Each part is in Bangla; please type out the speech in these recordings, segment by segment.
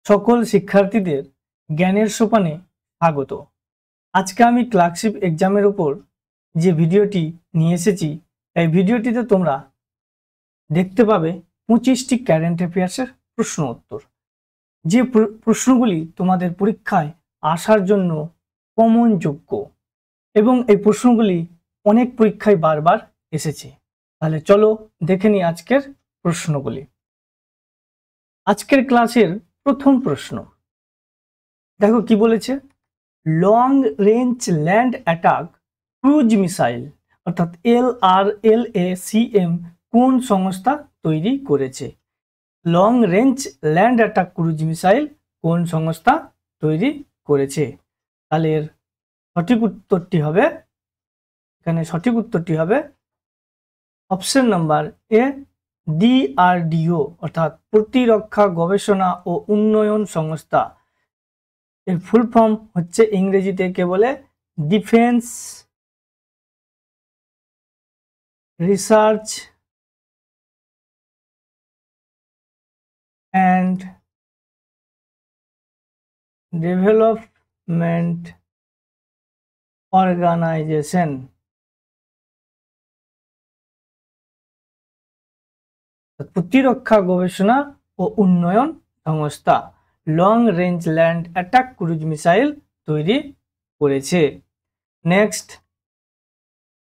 সকল শিক্ষার্থীদের জ্ঞানের সোপানে স্বাগত। আজকে আমি ক্লার্কশিপ এক্সামের উপর যে ভিডিওটি নিয়ে এসেছি, এই ভিডিওটিতে তোমরা দেখতে পাবে 25টি কারেন্ট অ্যাফেয়ার্সের প্রশ্ন উত্তর, যে প্রশ্নগুলি তোমাদের পরীক্ষায় আসার জন্য কমন যোগ্য এবং এই প্রশ্নগুলি অনেক পরীক্ষায় বারবার এসেছে। তাহলে চলো দেখে নিই আজকের প্রশ্নগুলি। আজকের ক্লাসের প্রথম প্রশ্ন দেখো কি বলেছে, long range land attack cruise missile অর্থাৎ LRLACM কোন সংস্থা তৈরি করেছে? Long range land attack cruise missile কোন সংস্থা তৈরি করেছে? তাহলে এর সঠিক উত্তরটি হবে, এখানে সঠিক উত্তরটি হবে অপশন নাম্বার এ, DRDO অর্থাৎ প্রতিরক্ষা গবেষণা ও উন্নয়ন সংস্থা। এর ফুল ফর্ম হচ্ছে ইংরেজিতে কে বলে defence research and development organisation. প্রতিরক্ষা গবেষণা ও উন্নয়ন সংস্থা long range land attack cruise missile তৈরি করেছে। নেক্সট,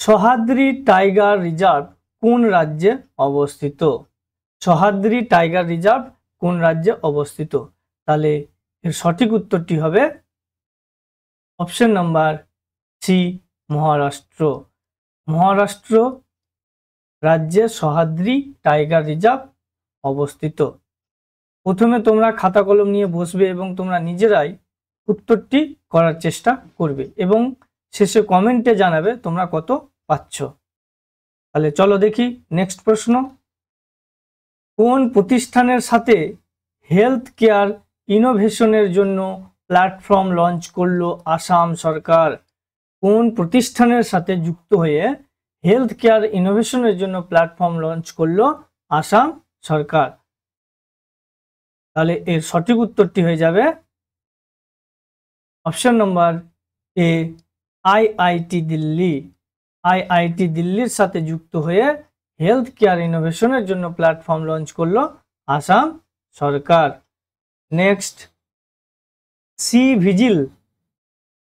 সহ্যাদ্রি টাইগার রিজার্ভ কোন রাজ্যে অবস্থিত? সহ্যাদ্রি টাইগার রিজার্ভ কোন রাজ্যে অবস্থিত? তাহলে এর সঠিক উত্তরটি হবে option number C, Maharashtra. Maharashtra রাজ্যে সহ্যাদ্রি টাইগার রিজার্ভ অবস্থিত। প্রথমে তোমরা খাতা কলম নিয়ে বসবে এবং তোমরা নিজেরাই উত্তরটি করার চেষ্টা করবে এবং শেষে কমেন্টে জানাবে তোমরা কত পাচ্ছ। তাহলে চলো দেখি নেক্সট প্রশ্ন, কোন প্রতিষ্ঠানের সাথে হেলথ কেয়ার ইনোভেশনের জন্য প্ল্যাটফর্ম লঞ্চ করলো আসাম সরকার? কোন প্রতিষ্ঠানের সাথে যুক্ত হয়ে হেলথ কেয়ার ইনোভেশনের জন্য প্ল্যাটফর্ম লঞ্চ করলো আসাম সরকার? তাহলে এর সঠিক উত্তরটি হয়ে যাবে অপশন নম্বর এ, IIT দিল্লি। IIT দিল্লির সাথে যুক্ত হয়ে হেলথ কেয়ার ইনোভেশনের জন্য প্ল্যাটফর্ম লঞ্চ করলো আসাম সরকার। নেক্সট, সি ভিজিল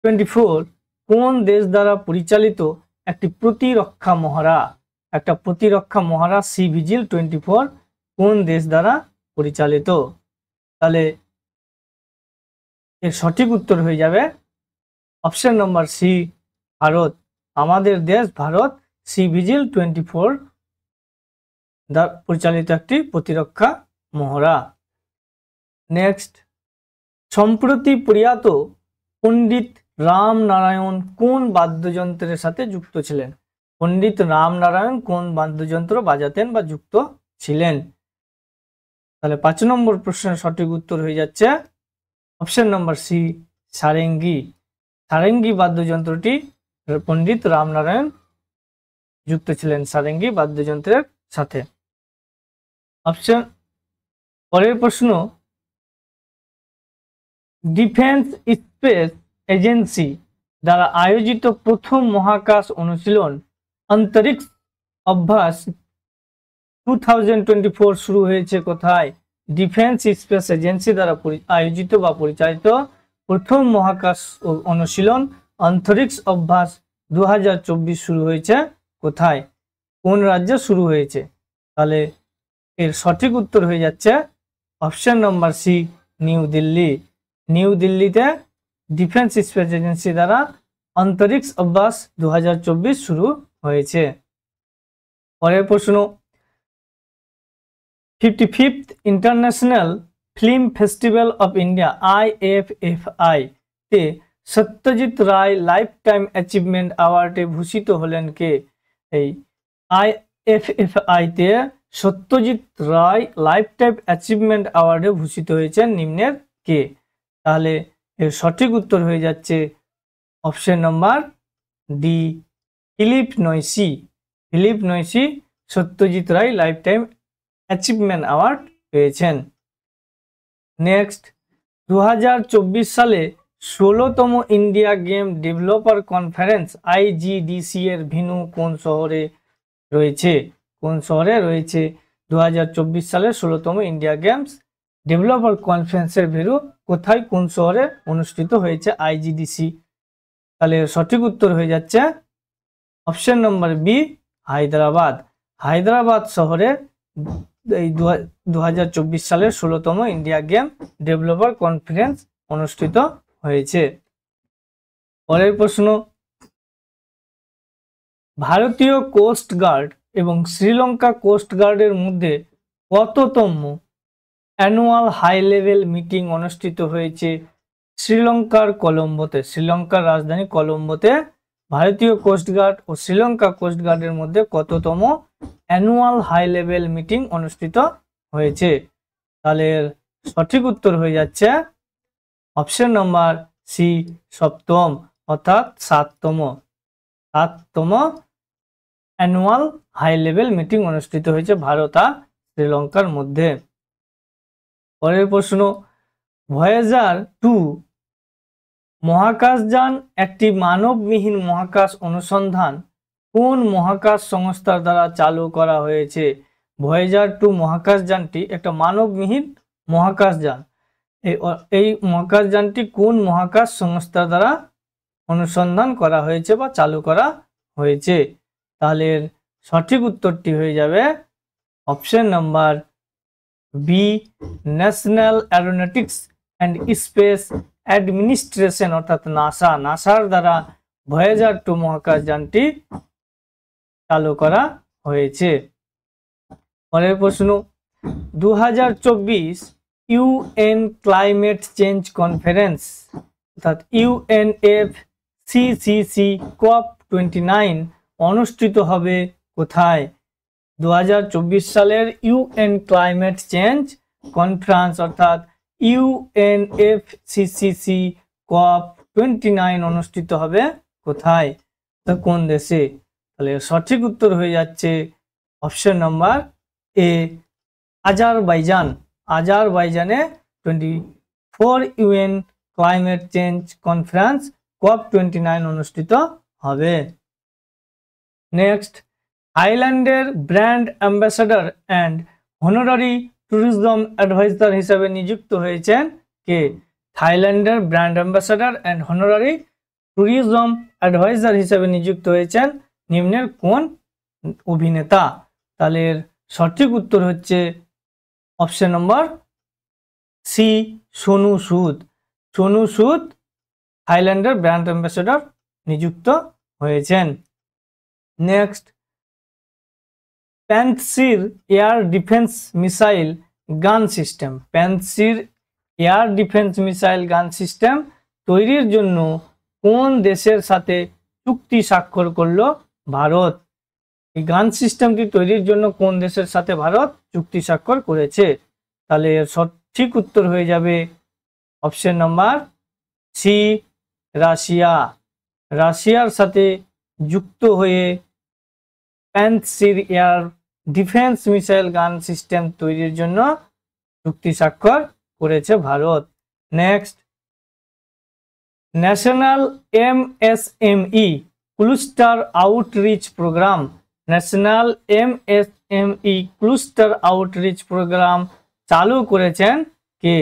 24 কোন দেশ দ্বারা পরিচালিত একটি প্রতিরক্ষা মহড়া? একটা প্রতিরক্ষা মহড়া সি ভিজিল 24 কোন দেশ দ্বারা পরিচালিত? তাহলে এর সঠিক উত্তর হয়ে যাবে অপশন নম্বর সি, ভারত। আমাদের দেশ ভারত সি ভিজিল 24 দ্বারা পরিচালিত একটি প্রতিরক্ষা মহড়া। নেক্সট, সম্প্রতি প্রয়াত পণ্ডিত রামনারায়ণ কোন বাদ্যযন্ত্রের সাথে যুক্ত ছিলেন? পণ্ডিত রামনারায়ণ কোন বাদ্যযন্ত্র বাজাতেন বা যুক্ত ছিলেন? তাহলে 5 নম্বর প্রশ্নের সঠিক উত্তর হয়ে যাচ্ছে option number C, sarangi. Sarangi বাদ্যযন্ত্রটি পণ্ডিত রামনারায়ণ যুক্ত ছিলেন সারেঙ্গি বাদ্যযন্ত্রের সাথে। অপশন পরের প্রশ্ন, ডিফেন্স স্পেস এজেন্সি দ্বারা আয়োজিত প্রথম মহাকাশ অনুশীলন অন্তরিক্ষ অভ্যাস 2024 শুরু হয়েছে কোথায়? ডিফেন্স স্পেস এজেন্সি দ্বারা আয়োজিত বা পরিচালিত প্রথম মহাকাশ অনুশীলন অন্তরিক্ষ অভ্যাস 2024 শুরু হয়েছে কোথায়? কোন রাজ্যে শুরু হয়েছে? তাহলে এর সঠিক উত্তর হয়ে যাচ্ছে option number C, new Delhi. New দিল্লিতে ডিফেন্স স্পেস এজেন্সি দ্বারা অন্তরিক্ষ অভ্যাস 2024 শুরু হয়েছে। পরের প্রশ্ন, 55th international film festival of India IFFI তে Satyajit Ray lifetime achievement অ্যাওয়ার্ডে ভূষিত হলেন কে? এই IFFI তে Satyajit Ray lifetime achievement অ্যাওয়ার্ডে ভূষিত হয়েছেন নিম্নের কে? তাহলে এর সঠিক উত্তর হয়ে যাচ্ছে option number D, Philip Noyce. Philip Noyce Satyajit Ray lifetime achievement award পেয়েছেন। নেক্সট, 2024 সালে 16তম India game developer conference IGDC এর ভেন্যু কোন শহরে রয়েছে? কোন শহরে রয়েছে? 2024 সালে 16তম ইন্ডিয়া গেমস ডেভেলপার কনফারেন্সের ভেন্যু কোথায়, কোন শহরে অনুষ্ঠিত হয়েছে? IGDC। তাহলে সঠিক উত্তর হয়ে যাচ্ছে option number B, Hyderabad. Hyderabad শহরে এই 2024 সালের 16তম ইন্ডিয়া গেম ডেভেলপার কনফারেন্স অনুষ্ঠিত হয়েছে। পরের প্রশ্ন, ভারতীয় কোস্ট গার্ড এবং শ্রীলঙ্কা কোস্ট গার্ডের মধ্যে কততম অ্যানুয়াল হাই লেভেল মিটিং অনুষ্ঠিত হয়েছে? শ্রীলঙ্কার কলম্বোতে। শ্রীলঙ্কার রাজধানী কলম্বোতে ভারতীয় কোস্ট গার্ড ও শ্রীলঙ্কা কোস্ট গার্ডের মধ্যে কততম অ্যানুয়াল হাই লেভেল মিটিং অনুষ্ঠিত হয়েছে? তাহলে সঠিক উত্তর হয়ে যাচ্ছে অপশন নম্বর সি, সপ্তম, অর্থাৎ সাততম অ্যানুয়াল হাই লেভেল মিটিং অনুষ্ঠিত হয়েছে ভারত আর শ্রীলঙ্কার মধ্যে। পরের প্রশ্ন, ভয়েজার 2 মহাকাশযান একটি মানববিহীন মহাকাশ অনুসন্ধান কোন মহাকাশ সংস্থার দ্বারা চালু করা হয়েছে? ভয়েজার 2 মহাকাশযানটি একটা মানববিহীন মহাকাশযান। এই মহাকাশযানটি কোন মহাকাশ সংস্থার দ্বারা অনুসন্ধান করা হয়েছে বা চালু করা হয়েছে? তাহলে সঠিক উত্তরটি হয়ে যাবে option number B, national aeronautics and space administration অর্থাৎ নাসা। নাসার দ্বারা ভয়েজার 2 মহাকাশযানটি চালু করা হয়েছে। পরের প্রশ্ন, 2024 ইউএন ক্লাইমেট চেঞ্জ কনফারেন্স অর্থাৎ UNFCCC COP29 অনুষ্ঠিত হবে কোথায়? 2024 সালের ইউএন ক্লাইমেট চেঞ্জ কনফারেন্স অর্থাৎ UNFCCC COP29 অনুষ্ঠিত হবে কোথায়, তা কোন দেশে? তাহলে সঠিক উত্তর হয়ে যাচ্ছে অপশন নাম্বার এ, আজারবাইজান। আজারবাইজানে 24 UN climate change conference COP29 অনুষ্ঠিত হবে। নেক্সট, থাইল্যান্ডের brand ambassador and honorary tourism adviser হিসেবে নিযুক্ত হয়েছেন কে? থাইল্যান্ডের brand ambassador and honorary tourism adviser হিসেবে নিযুক্ত হয়েছেন নিম্নের কোন অভিনেতা? তাহলে সঠিক উত্তর হচ্ছে অপশন নম্বর সি, সোনু সুদ। সোনু সুদ থাইল্যান্ডের ব্র্যান্ড অ্যাম্বাসাডর নিযুক্ত হয়েছেন। Next, Pantsir air defence missile গান system. Pantsir air defence missile গান সিস্টেম তৈরির জন্য কোন দেশের সাথে চুক্তি স্বাক্ষর করলো ভারত? এই গান সিস্টেমটি তৈরির জন্য কোন দেশের সাথে ভারত চুক্তি স্বাক্ষর করেছে? তাহলে সঠিক উত্তর হয়ে যাবে অপশন নাম্বার সি, রাশিয়া। রাশিয়ার সাথে যুক্ত হয়ে প্যান্টসির এয়ার ডিফেন্স মিসাইল গান সিস্টেম তৈরির জন্য চুক্তি স্বাক্ষর করেছে Bharat. Next, national MSME cluster outreach programme. National MSME cluster outreach programme চালু করেছেন কে?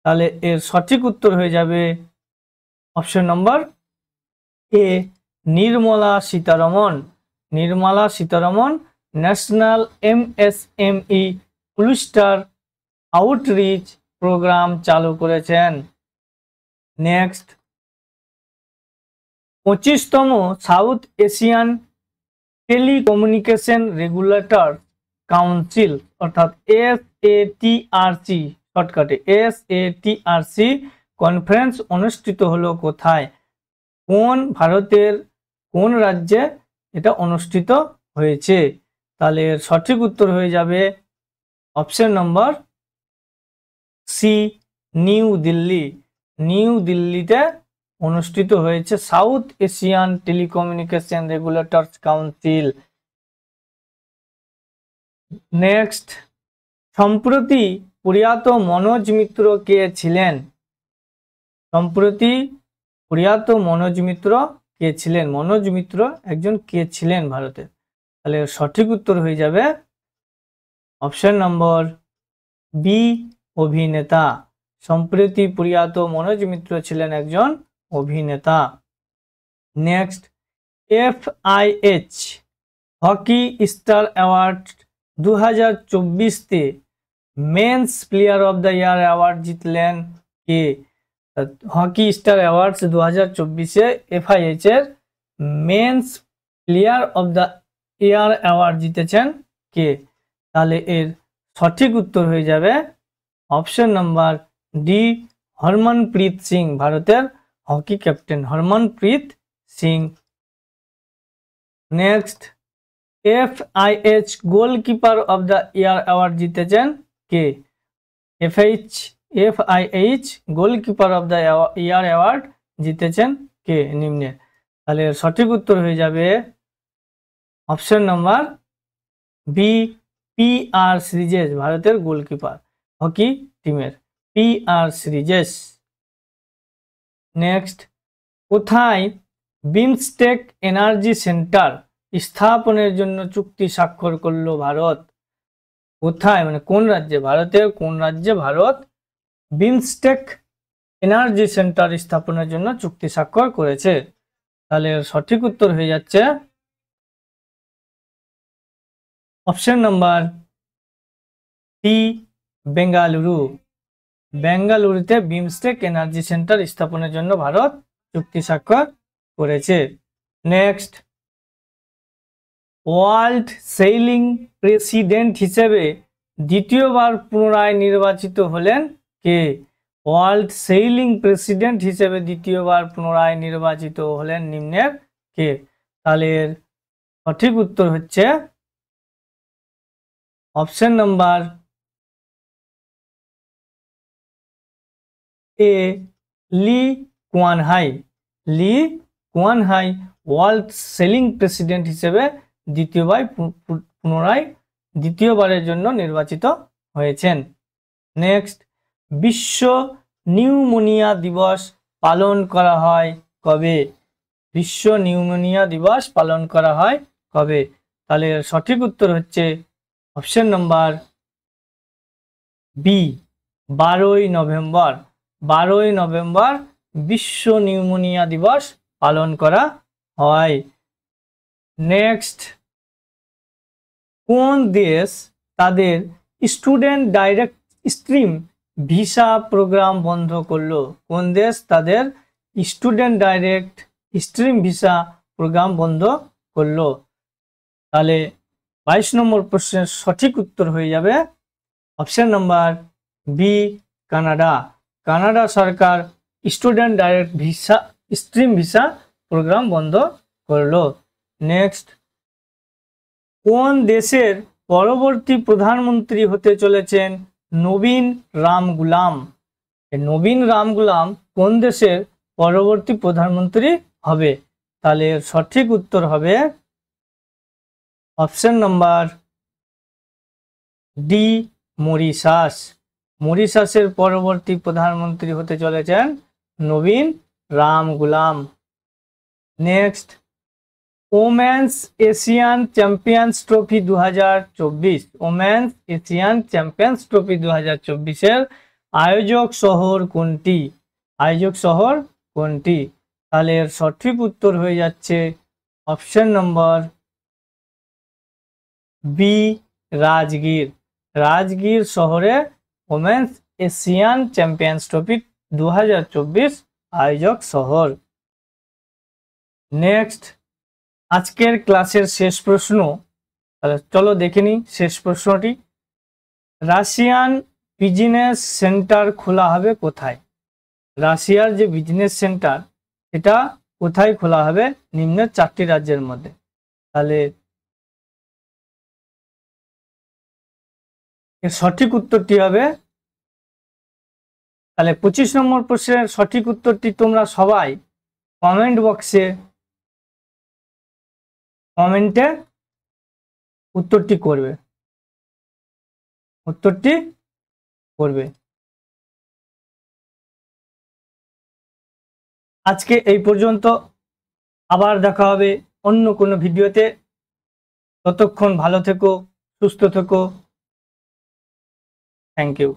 তাহলে এর সঠিক উত্তর হয়ে যাবে option number A, Nirmala Sitharaman. Nirmala Sitharaman national MSME cluster outreach programme চালু করেছেন। নেক্সট, 25তম South Asian telecommunication regulator council অর্থাৎ SATRC শর্টকাটে SATRC কনফারেন্স অনুষ্ঠিত হলো কোথায়? ভারতের কোন রাজ্যে এটা অনুষ্ঠিত হয়েছে? তাহলে সঠিক উত্তর হয়ে যাবে option number C, new Delhi. New দিল্লিতে অনুষ্ঠিত হয়েছে South Asian telecommunication regulators council. Next, সম্প্রতি প্রয়াত মনোজ মিত্র কে ছিলেন? সম্প্রতি প্রয়াত মনোজ মিত্র কে ছিলেন? মনোজ মিত্র একজন কে ছিলেন ভারতের? তাহলে সঠিক উত্তর হয়ে যাবে অপশন নম্বর বি, অভিনেতা। সম্প্রতি প্রয়াত মনোজ মিত্র ছিলেন একজন অভিনেতা। Next, FIH hockey star award 2024 men's player of the year award জিতলেন কে? হকি স্টার অ্যাওয়ার্ডস 2024 FIH এর men's player of the year award জিতেছেন কে? তাহলে এর সঠিক উত্তর হয়ে যাবে option number D, Harmanpreet Singh. ভারতের hockey captain Harmanpreet Singh. Next, FIH goalkeeper of the year award জিতেছেন কে? FIH goalkeeper of the year award জিতেছেন কে নিম্নে? তাহলে সঠিক উত্তর হয়ে যাবে অপশন নাম্বার বি, PR সিরিজেস। ভারতের গোলকিপার হকি টিমের PR সিরিজেস। নেক্সট, কোথায় বিমস্টেক এনার্জি সেন্টার স্থাপনের জন্য চুক্তি স্বাক্ষর করলো ভারত? কোথায় মানে কোন রাজ্যে? ভারতের কোন রাজ্যে ভারত বিমস্টেক এনার্জি সেন্টার স্থাপনের জন্য চুক্তি স্বাক্ষর করেছে? তাহলে সঠিক উত্তর হয়ে যাচ্ছে অপশন নাম্বার সি, বেঙ্গালুরু। বেঙ্গালুরুতে বিমস্টেক এনার্জি সেন্টার স্থাপনের জন্য ভারত চুক্তি স্বাক্ষর করেছে। নেক্সট, ওয়ার্ল্ড সেইলিং প্রেসিডেন্ট হিসেবে দ্বিতীয়বার পুনরায় নির্বাচিত হলেন কে? ওয়ার্ল্ড সেইলিং প্রেসিডেন্ট হিসেবে দ্বিতীয়বার পুনরায় নির্বাচিত হলেন নিম্নের কে? তাহলে এর সঠিক উত্তর হচ্ছে option number A, Li Quan Hai. Li Quan Hai world sailing president হিসেবে দ্বিতীয়বারের জন্য নির্বাচিত হয়েছেন। নেক্সট, বিশ্ব নিউমোনিয়া দিবস পালন করা হয় কবে? বিশ্ব নিউমোনিয়া দিবস পালন করা হয় কবে? তাহলে সঠিক উত্তর হচ্ছে অপশন নাম্বার বি, 12ই নভেম্বর। 12ই নভেম্বর বিশ্ব নিউমোনিয়া দিবস পালন করা হয়। নেক্সট, কোন দেশ তাদের student direct stream visa programme বন্ধ করলো? কোন দেশ তাদের student direct stream visa programme বন্ধ করলো? তাহলে 22 নম্বর প্রশ্নের সঠিক উত্তর হয়ে যাবে option number B, Canada. Canada সরকার student direct visa stream visa programme বন্ধ করলো। নেক্সট, কোন দেশের পরবর্তী প্রধানমন্ত্রী হতে চলেছেন নবীন রাম গুলাম? নবীন রাম গুলাম কোন দেশের পরবর্তী প্রধানমন্ত্রী হবে? তাহলে সঠিক উত্তর হবে অপশন নাম্বার ডি, মরিশাস। মরিশাসের পরবর্তী প্রধানমন্ত্রী হতে চলেছেন নবীন Ramgoolam. Next, women's Asian champions trophy 2024। Women's Asian champions trophy 2024 আয়োজক শহর কোনটি? আয়োজক শহর কোনটি? তাহলে এর সঠিক উত্তর হয়ে যাচ্ছে option number B, Rajgir. Rajgir শহরে ওমেন্স এশিয়ান চ্যাম্পিয়ন্স ট্রফি 2024 আয়োজক শহর। নেক্সট, আজকের ক্লাসের শেষ প্রশ্ন। চলো দেখে নিই শেষ প্রশ্নটি। রাশিয়ান বিজনেস সেন্টার খোলা হবে কোথায়? রাশিয়ার যে বিজনেস সেন্টার এটা কোথায় খোলা হবে? নিম্নের 4টি রাজ্যের মধ্যে। তাহলে এর সঠিক উত্তরটি হবে, তাহলে 25 নম্বর প্রশ্নের সঠিক উত্তরটি তোমরা সবাই কমেন্ট বক্সে কমেন্টে উত্তরটি করবে। উত্তরটি করবে। আজকে এই পর্যন্ত, আবার দেখা হবে অন্য কোনো ভিডিওতে। ততক্ষণ ভালো থেকো, সুস্থ থেকো। Thank you.